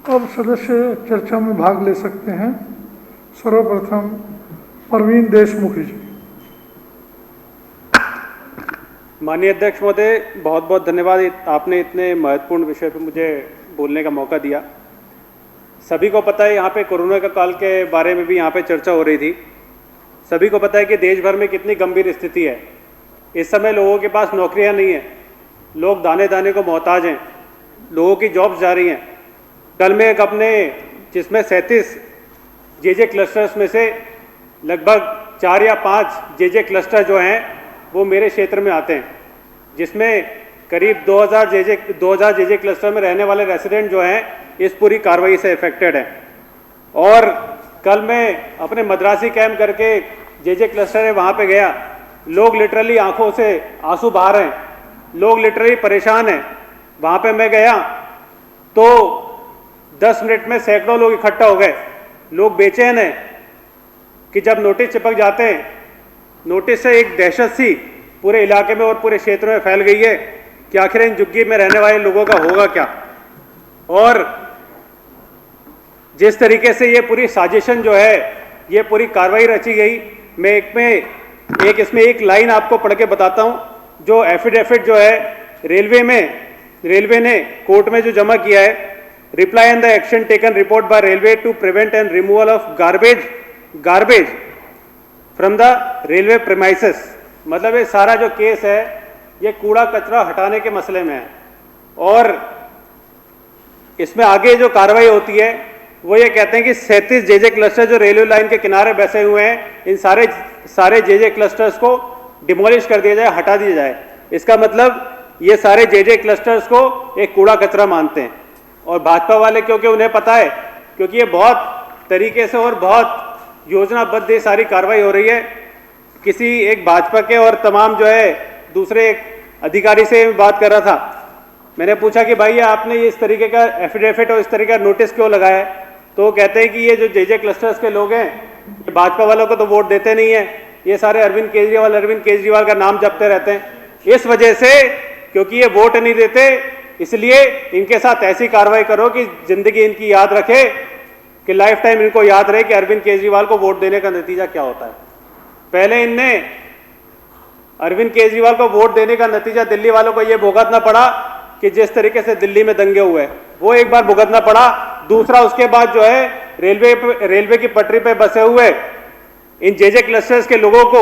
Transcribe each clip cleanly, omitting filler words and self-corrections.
अब सदस्य चर्चा में भाग ले सकते हैं। सर्वप्रथम प्रवीण देशमुख जी। माननीय अध्यक्ष महोदय, बहुत बहुत धन्यवाद। आपने इतने महत्वपूर्ण विषय पर मुझे बोलने का मौका दिया। सभी को पता है यहाँ पे कोरोना का काल के बारे में भी यहाँ पे चर्चा हो रही थी। सभी को पता है कि देश भर में कितनी गंभीर स्थिति है। इस समय लोगों के पास नौकरियाँ नहीं हैं, लोग दाने दाने को मोहताज हैं, लोगों की जॉब्स जा रही हैं। कल में एक अपने जिसमें 37 जेजे क्लस्टर्स में से लगभग 4 या 5 जेजे क्लस्टर जो हैं वो मेरे क्षेत्र में आते हैं, जिसमें करीब 2000 जेजे क्लस्टर में रहने वाले रेसिडेंट जो हैं इस पूरी कार्रवाई से इफेक्टेड हैं। और कल मैं अपने मद्रासी कैंप करके जेजे क्लस्टर है वहाँ पे गया। लोग लिटरली आंखों से आंसू बहा रहे हैं, लोग लिटरली परेशान हैं। वहाँ पे मैं गया तो 10 मिनट में सैकड़ों लोग इकट्ठा हो गए। लोग बेचैन हैं कि जब नोटिस चिपक जाते हैं, नोटिस से एक दहशत सी पूरे इलाके में और पूरे क्षेत्र में फैल गई है कि आखिर इन झुग्गी में रहने वाले लोगों का होगा क्या। और जिस तरीके से ये पूरी साजिशन जो है, ये पूरी कार्रवाई रची गई, मैं इसमें एक लाइन आपको पढ़ के बताता हूं जो एफिडेविट जो है रेलवे ने कोर्ट में जो जमा किया है। Reply and the action taken report by railway to prevent and removal of garbage from the railway premises. मतलब ये सारा जो केस है ये कूड़ा कचरा हटाने के मसले में है। और इसमें आगे जो कार्रवाई होती है वो ये कहते हैं कि 37 जेजे क्लस्टर जो रेलवे लाइन के किनारे बसे हुए हैं, इन सारे जेजे क्लस्टर्स को डिमोलिश कर दिया जाए, हटा दिया जाए। इसका मतलब ये सारे जेजे क्लस्टर्स को एक कूड़ा कचरा मानते हैं। और भाजपा वाले, क्योंकि उन्हें पता है, क्योंकि ये बहुत तरीके से और बहुत योजनाबद्ध ये सारी कार्रवाई हो रही है। किसी एक भाजपा के और तमाम जो है दूसरे एक अधिकारी से बात कर रहा था, मैंने पूछा कि भाई आपने ये इस तरीके का एफिडेविट और इस तरीके का नोटिस क्यों लगाया है? तो वो कहते हैं कि ये जो जेजे क्लस्टर्स के लोग हैं, भाजपा वालों को तो वोट देते नहीं है, ये सारे अरविंद केजरीवाल का नाम जपते रहते हैं। इस वजह से, क्योंकि ये वोट नहीं देते, इसलिए इनके साथ ऐसी कार्रवाई करो कि जिंदगी इनकी याद रखे, कि लाइफ टाइम इनको याद रहे कि अरविंद केजरीवाल को वोट देने का नतीजा क्या होता है। पहले इनने अरविंद केजरीवाल को वोट देने का नतीजा दिल्ली वालों को ये भुगतना पड़ा कि जिस तरीके से दिल्ली में दंगे हुए, वो एक बार भुगतना पड़ा। दूसरा, उसके बाद जो है रेलवे की पटरी पे बसे हुए इन जेजे क्लस्टर्स के लोगों को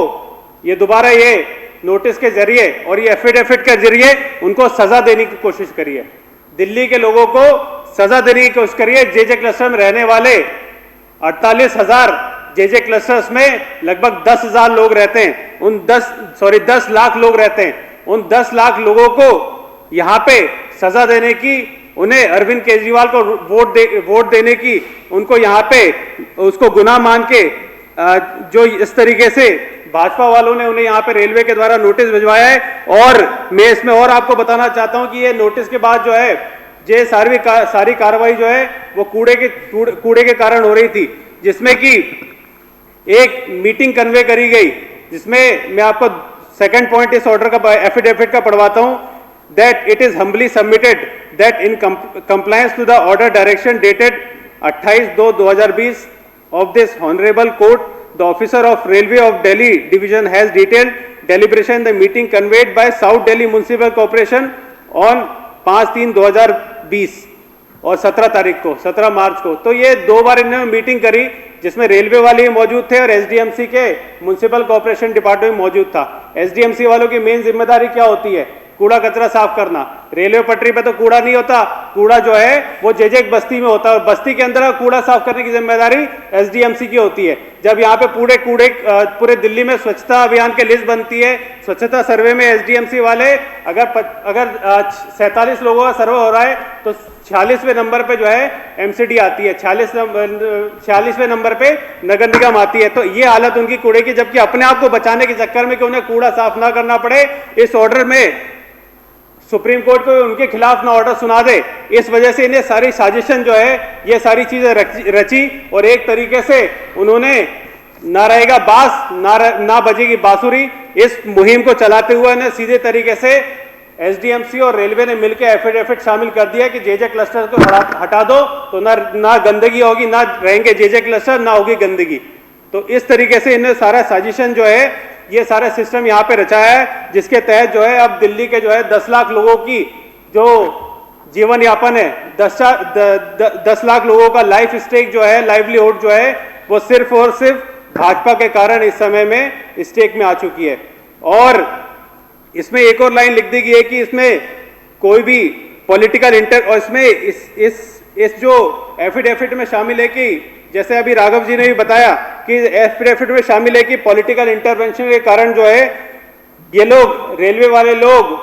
ये दोबारा ये नोटिस के जरिए और ये एफिडेविट के जरिए उनको सजा देने की कोशिश करी है। दिल्ली के लोगों को सजा देने की कोशिश करी है। जेजे क्लस्टर में रहने वाले 48,000 जेजे क्लस्टर्स में लगभग 10,000 लोग रहते हैं। 10 लाख लोग रहते हैं। उन 10 लाख लोगों को यहाँ पे सजा देने की, उन्हें अरविंद केजरीवाल को वोट देने की, उनको यहाँ पे उसको गुनाह मान के जो इस तरीके से भाजपा वालों ने उन्हें यहाँ पे रेलवे के द्वारा नोटिस भिजवाया है। और मैं इसमें और आपको बताना चाहता हूँ कि ये नोटिस के बाद जो है ये सारी कार्रवाई जो है वो कूड़े के कारण हो रही थी, जिसमें कि एक मीटिंग कन्वे करी गई, जिसमें मैं आपको सेकंड पॉइंट इस ऑर्डर का एफिडेविट का पढ़वाता हूं। That it is humbly submitted that in compliance to the order direction dated 28/2/2020 of this honorable court, the officer of Railway of Delhi division has detailed deliberation the meeting conveyed by South Delhi Municipal Corporation on 5/3/2020 और 17 मार्च को। तो ये 2 बार इन्होंने meeting करी, जिसमें railway वाले मौजूद थे और एसडीएमसी के म्युनिसिपल कॉर्पोरेशन डिपार्टमेंट मौजूद था। एसडीएमसी वालों की मेन जिम्मेदारी क्या होती है? कूड़ा कचरा साफ करना। रेलवे पटरी पे तो कूड़ा नहीं होता, कूड़ा जो है वो जेजे बस्ती में होता है, और बस्ती के अंदर कूड़ा साफ करने की जिम्मेदारी एसडीएमसी की होती है। जब यहाँ पे पूरे दिल्ली में स्वच्छता अभियान की लिस्ट बनती है, स्वच्छता सर्वे में एसडीएमसी वाले अगर 47 लोगों का सर्वे हो रहा है तो 46वें नंबर पे जो है एमसीडी आती है, 46वें नंबर पे नगर निगम आती है। तो ये हालत उनकी कूड़े की, जबकि अपने आप को बचाने के चक्कर में कि उन्हें कूड़ा साफ ना करना पड़े, इस ऑर्डर में सुप्रीम कोर्ट को उनके खिलाफ ना ऑर्डर सुना दे, इस वजह से इन्हें सारी साजिशन जो है ये सारी चीजें रची। और एक तरीके से उन्होंने ना रहेगा बांस ना बजेगी बांसुरी, इस मुहिम को चलाते हुए इन्हें सीधे तरीके से एसडीएमसी और रेलवे ने मिलकर एफिडेविट शामिल कर दिया कि जेजे क्लस्टर को हटा दो तो ना गंदगी होगी, ना रहेंगे जेजे क्लस्टर, ना होगी गंदगी। तो इस तरीके से इन्हें सारा साजिशन जो है, ये सारा सिस्टम यहाँ पे रचाया है, जिसके तहत जो है अब दिल्ली के जो है 10 लाख लोगों की जो जीवन यापन है, 10 लाख लोगों का लाइफ स्टेक जो है, लाइवलीहुड जो है, वो सिर्फ और सिर्फ भाजपा के कारण इस समय में स्टेक में आ चुकी है। और इसमें एक और लाइन लिख दी गई है कि इसमें कोई भी पॉलिटिकल और इसमें इस जो एफिडेविट में शामिल है कि जैसे अभी राघव जी ने भी बताया कि एफिडेविट में शामिल है कि पॉलिटिकल इंटरवेंशन के कारण जो है ये लोग, रेलवे वाले लोग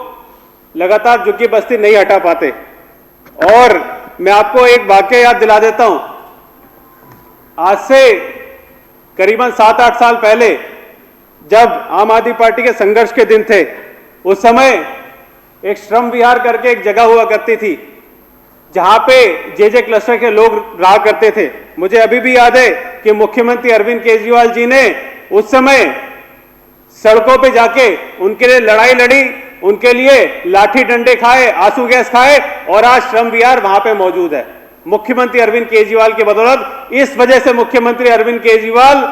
लगातार झुग्गी बस्ती नहीं हटा पाते। और मैं आपको एक वाक्य याद दिला देता हूं, आज से करीबन 7-8 साल पहले जब आम आदमी पार्टी के संघर्ष के दिन थे, उस समय एक श्रम विहार करके एक जगह हुआ करती थी जहां पे जेजे क्लस्टर के लोग रहा करते थे। मुझे अभी भी याद है कि मुख्यमंत्री अरविंद केजरीवाल जी ने उस समय सड़कों पे जाके उनके लिए लड़ाई लड़ी, उनके लिए लाठी डंडे खाए, आंसू गैस खाए, और आज श्रम विहार वहां पे मौजूद है मुख्यमंत्री अरविंद केजरीवाल की बदौलत। इस वजह से मुख्यमंत्री अरविंद केजरीवाल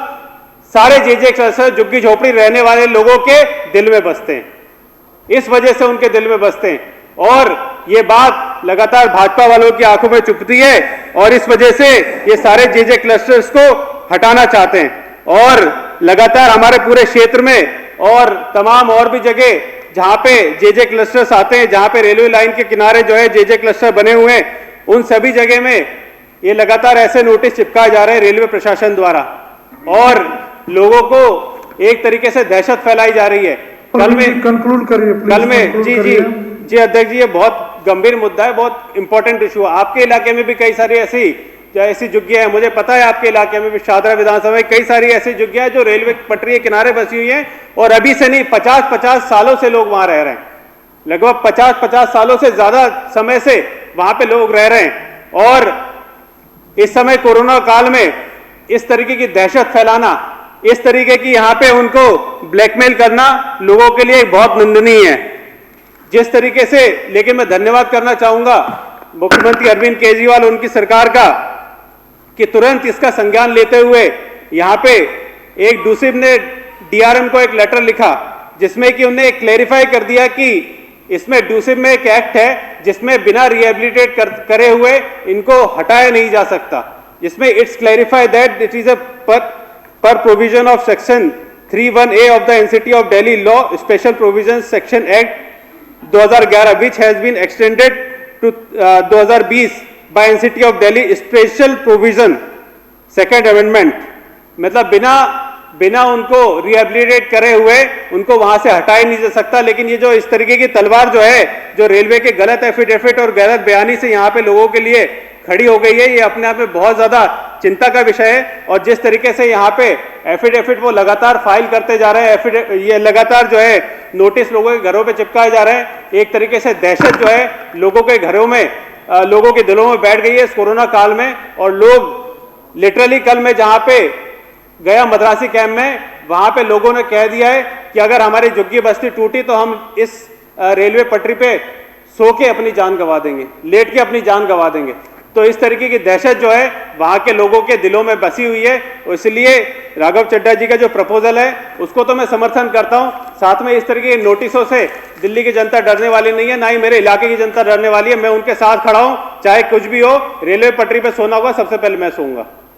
सारे जेजे क्लस्टर, झुग्गी झोपड़ी रहने वाले लोगों के दिल में बसते हैं, इस वजह से उनके दिल में बसते हैं। और ये बात लगातार भाजपा वालों की आंखों में चुभती है और इस वजह से ये सारे जेजे क्लस्टर्स को हटाना चाहते हैं। और लगातार हमारे पूरे क्षेत्र में और तमाम और भी जगह जहां पे जेजे क्लस्टर्स आते हैं, जहां पे रेलवे लाइन के किनारे जो है जेजे क्लस्टर बने हुए हैं, उन सभी जगह में ये लगातार ऐसे नोटिस चिपकाए जा रहे हैं रेलवे प्रशासन द्वारा, और लोगों को एक तरीके से दहशत फैलाई जा रही है। कल में कंक्लूड करिए प्लीज। कल में जी अध्यक्ष जी, ये बहुत गंभीर मुद्दा है, बहुत इंपॉर्टेंट इशू है। आपके इलाके में भी कई सारी ऐसी झुग्गियां हैं, मुझे पता है आपके इलाके में भी शादरा विधानसभा में कई सारी ऐसी झुग्गियां हैं जो रेलवे पटरी के किनारे बसी हुई हैं, और अभी से नहीं 50-50 सालों से लोग वहां रह रहे हैं, लगभग 50-50 सालों से ज्यादा समय से वहां पे लोग रह रहे हैं। और इस समय कोरोना काल में इस तरीके की दहशत फैलाना, इस तरीके की यहां पे उनको ब्लैकमेल करना लोगों के लिए बहुत निंदनीय है। जिस तरीके से, लेकिन मैं धन्यवाद करना चाहूंगा मुख्यमंत्री अरविंद केजरीवाल, उनकी सरकार का, कि तुरंत इसका संज्ञान लेते हुए यहां पे एक डूसिब ने डीआरएम को एक लेटर लिखा जिसमें कि उन्हें क्लेरिफाई कर दिया कि इसमें डूसिब में एक एक्ट है जिसमें बिना रिहेबिलिटेट करे हुए इनको हटाया नहीं जा सकता, जिसमें it's clarify that it is a पर provision of section 31A of the NCT of Delhi law special provision section act 2011 which has been extended to 2020 by NCT of Delhi special provision second amendment। मतलब बिना उनको rehabilitate करे हुए उनको वहां से हटाया नहीं जा सकता। लेकिन ये जो इस तरीके की तलवार जो है, जो रेलवे के गलत एफिडेविट और गलत बयानी से यहाँ पे लोगों के लिए खड़ी हो गई है, ये अपने आप में बहुत ज्यादा चिंता का विषय है। और जिस तरीके से यहाँ पे एफिडेविट वो लगातार फाइल करते जा रहे हैं, ये लगातार जो है नोटिस लोगों के घरों पे चिपकाए जा रहे हैं, एक तरीके से दहशत जो है लोगों के घरों में, लोगों के दिलों में बैठ गई है इस कोरोना काल में। और लोग लिटरली, कल मैं जहां पे गया मद्रासी कैंप में, वहां पे लोगों ने कह दिया है कि अगर हमारी झुग्गी बस्ती टूटी तो हम इस रेलवे पटरी पे सो के अपनी जान गंवा देंगे, लेट के अपनी जान गंवा देंगे। तो इस तरीके की दहशत जो है वहां के लोगों के दिलों में बसी हुई है। इसलिए राघव चड्ढा जी का जो प्रपोजल है उसको तो मैं समर्थन करता हूं। साथ में इस तरीके के नोटिसों से दिल्ली की जनता डरने वाली नहीं है, ना ही मेरे इलाके की जनता डरने वाली है। मैं उनके साथ खड़ा हूं, चाहे कुछ भी हो। रेलवे पटरी पे सोना होगा, सबसे पहले मैं सोऊंगा।